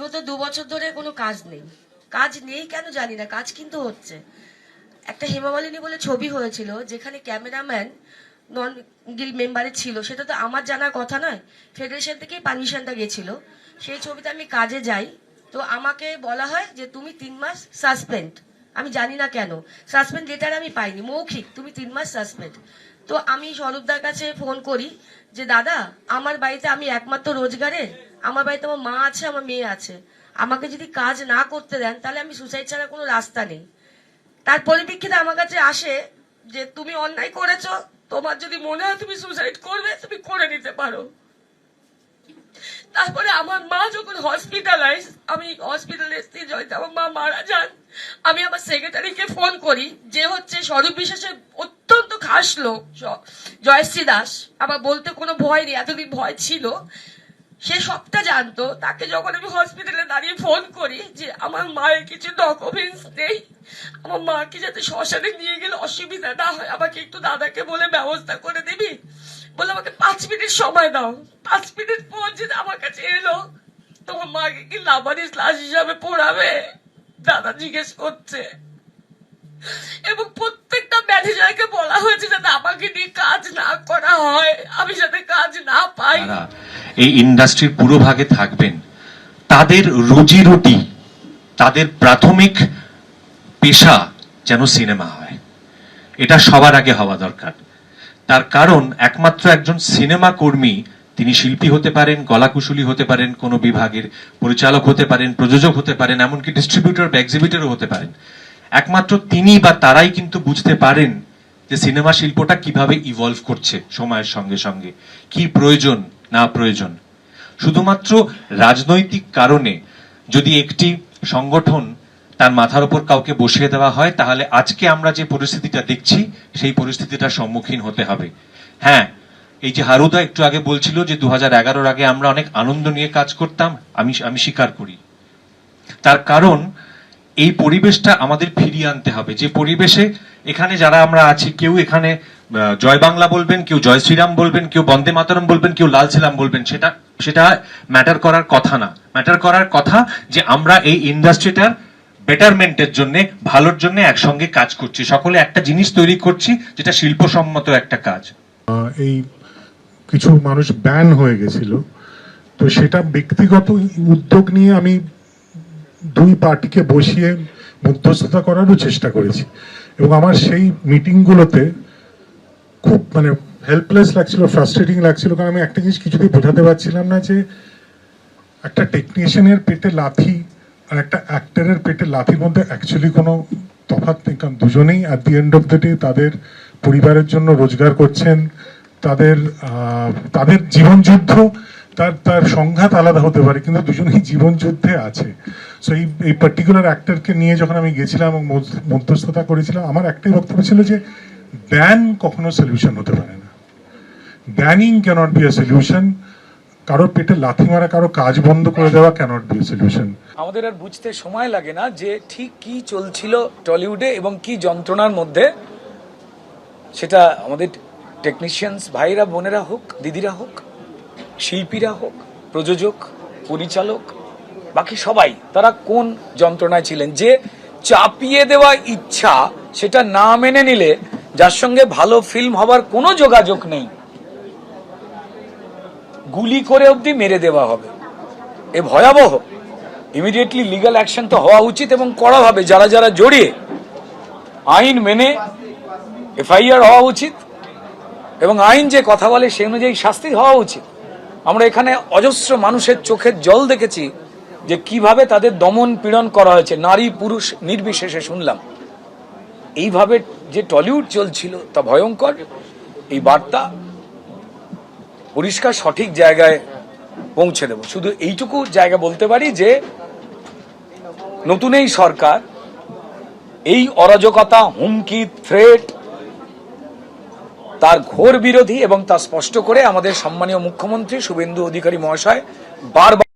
বিগত 2 বছর ধরে কোনো কাজ নেই। কাজ নেই কেন জানি না, কাজ কিন্তু হচ্ছে। একটা হেমামালিনী বলে ছবি হয়েছিল, যেখানে ক্যামেরাম্যান নন গিল মেম্বারে ছিল, সেটা তো আমার জানার কথা নয়, ফেডারেশন থেকেই পারমিশনটা গেছিল। সেই ছবিতে আমি কাজে যাই, তো আমাকে বলা হয় যে তুমি 3 মাস সাসপেন্ড। আমি জানি না কেন সাসপেন্ড লেটার আমি পাইনি, মৌখিক তুমি 3 মাস সাসপেন্ড। তো আমি স্বরূপদার কাছে ফোন করি যে দাদা, আমার বাড়িতে আমি একমাত্র রোজগারের, আমার বাড়িতে আমার মা আছে, আমার মেয়ে আছে, আমাকে যদি কাজ না করতে দেন তাহলে আমি সুসাইড ছাড়া কোনো রাস্তা নেই। তার পরিপ্রেক্ষিতে আমার কাছে আসে যে তুমি অন্যায় করেছো, তোমার যদি মনে হয় তুমি সুসাইড করবে তুমি করে নিতে পারো। তারপরে আমার মা যখন হসপিটালাইজ, আমি হসপিটালে এসেছি, জয়তে আমার মা মারা যান। আমি আমার সেক্রেটারিকে ফোন করি, যে হচ্ছে স্বরূপ বিশ্বাসের অত্যন্ত খাস লোক, জয়শ্রী দাস। আমার বলতে কোনো ভয় নেই, এতদিন ভয় ছিল, সে সবটা জানতো। তাকে যখন আমি হসপিটালে দাঁড়িয়ে ফোন করি যে আমার মায়ের কিছু ডকুমেন্টস নেই, আমার মাকে যাতে শ্মশানে নিয়ে গেলে অসুবিধা না হয়, আমাকে একটু দাদাকে বলে ব্যবস্থা করে দিবি, বলে আমাকে 5 মিনিট সময় দাও। 5 মিনিট পর যে আমার কাছে এলো, তোমার মাকে কি লাবারিস লাশ হিসাবে পোড়াবে, দাদা জিজ্ঞেস করছে। এবং প্রত্যেকটা ম্যানেজারকে বলা হয়েছে যাতে আমাকে নিয়ে কাজ না করা হয়, আমি যাতে কাজ না পাই। এই ইন্ডাস্ট্রির পুরো ভাগে থাকবেন, তাদের রুজি রুটি, তাদের প্রাথমিক পেশা যেন সিনেমা হয়, এটা সবার আগে হওয়া দরকার। তার কারণ একমাত্র একজন সিনেমা কর্মী, তিনি শিল্পী হতে পারেন, কলাকুশলী হতে পারেন, কোনো বিভাগের পরিচালক হতে পারেন, প্রযোজক হতে পারেন, এমনকি ডিস্ট্রিবিউটর বা এক্সিবিটরও হতে পারেন। একমাত্র তিনি বা তারাই কিন্তু বুঝতে পারেন যে সিনেমা শিল্পটা কিভাবে ইভলভ করছে সময়ের সঙ্গে সঙ্গে, কি প্রয়োজন না প্রয়োজন। শুধুমাত্র রাজনৈতিক কারণে যদি একটি সংগঠন তার মাথার উপর কাউকে বসিয়ে দেওয়া হয়, তাহলে আজকে আমরা যে পরিস্থিতিটা দেখছি সেই পরিস্থিতিটার সম্মুখীন হতে হবে। হ্যাঁ, এই যে হারুদা একটু আগে বলছিল যে 2011-র আগে আমরা অনেক আনন্দ নিয়ে কাজ করতাম, আমি স্বীকার করি। তার কারণ এই পরিবেশটা আমাদের ফিরিয়ে আনতে হবে, যে পরিবেশে এখানে যারা আমরা আছি, কেউ এখানে জয় বাংলা বলবেন, কেউ জয় শ্রীরাম বলবেন, কেউ বন্দে মাতরম বলবেন, কেউ লাল ছিলাম বলবেন, সেটা ম্যাটার করার কথা না। ম্যাটার করার কথা যে আমরা এই ইন্ডাস্ট্রিটার বেটারমেন্টের জন্য, ভালোর জন্য একসঙ্গে কাজ করছি, সকলে একটা জিনিস তৈরি করছি যেটা শিল্পসম্মত একটা কাজ। এই কিছু মানুষ ব্যান হয়ে গেছিল, তো সেটা ব্যক্তিগত উদ্যোগ নিয়ে আমি 2 পার্টিকে বসিয়ে মধ্যস্থতা করারও চেষ্টা করেছি, এবং আমার সেই মিটিংগুলোতে খুব হেল্পলেস লাগছিল, ফ্রাস্ট্রেটিং লাগছিল, কারণ আমি একটা জিনিস কিছুতেই বোঝাতে পারছিলাম না যে একটা টেকনিশিয়ানের পেটে লাথি আর একটা অ্যাক্টরের পেটে লাথির মধ্যে অ্যাকচুয়ালি কোনো তফাৎ নেই, কারণ দুজনেই at the end of the day তাদের পরিবারের জন্য রোজগার করছেন, তাদের জীবন যুদ্ধ, তার সংঘাত আলাদা হতে পারে, কিন্তু দুজনেই জীবন যুদ্ধে আছে। সো এই পার্টিকুলার অ্যাক্টরকে নিয়ে যখন আমি গেছিলাম এবং মধ্যস্থতা করেছিলাম, আমার একটাই বক্তব্য ছিল যে ব্যান কখনো সলিউশন হতে পারে না। Banning can't be a solution. কারোর পেটে লাথি মারা, কারো কাজ বন্ধ করে দেওয়া ক্যানট বি এ সলিউশন। আমাদের আর বুঝতে সময় লাগে না যে ঠিক কি চলছিল টলিউডে এবং কি যন্ত্রণার মধ্যে। সেটা আমাদের টেকনিশিয়ানস ভাইরা বোনেরা হোক, দিদিরা হোক, শিল্পীরা হোক, প্রযোজক, পরিচালক, বাকি সবাই, তারা কোন যন্ত্রণায় ছিলেন। যে চাপিয়ে দেওয়া ইচ্ছা, সেটা না মেনে নিলে যার সঙ্গে ভালো ফিল্ম হবার কোনো যোগাযোগ নেই, গুলি করে অবধি মেরে দেওয়া হবে, এ ভয়াবহ। ইমিডিয়েটলি লিগ্যাল অ্যাকশন তো হওয়া উচিত এবং কড়াভাবে যারা যারা জড়িয়ে আইন মেনে এফআইআর হওয়া উচিত, এবং আইন যে কথা বলে সেই অনুযায়ী শাস্তি হওয়া উচিত। আমরা এখানে অজস্র মানুষের চোখের জল দেখেছি যে কিভাবে তাদের দমন পীড়ন করা হয়েছে, নারী পুরুষ নির্বিশেষে শুনলাম। এইভাবে যে টলিউড চলছিল তা ভয়ঙ্কর। এই বার্তা পরিষ্কার সঠিক জায়গায় পৌঁছে দেব। শুধু এইটুকু জায়গা বলতে পারি যে নতুন এই সরকার এই অরাজকতা, হুমকি, থ্রেট, তার ঘোর বিরোধী, এবং তা স্পষ্ট করে আমাদের সম্মানীয় মুখ্যমন্ত্রী শুভেন্দু অধিকারী মহাশয় বারবার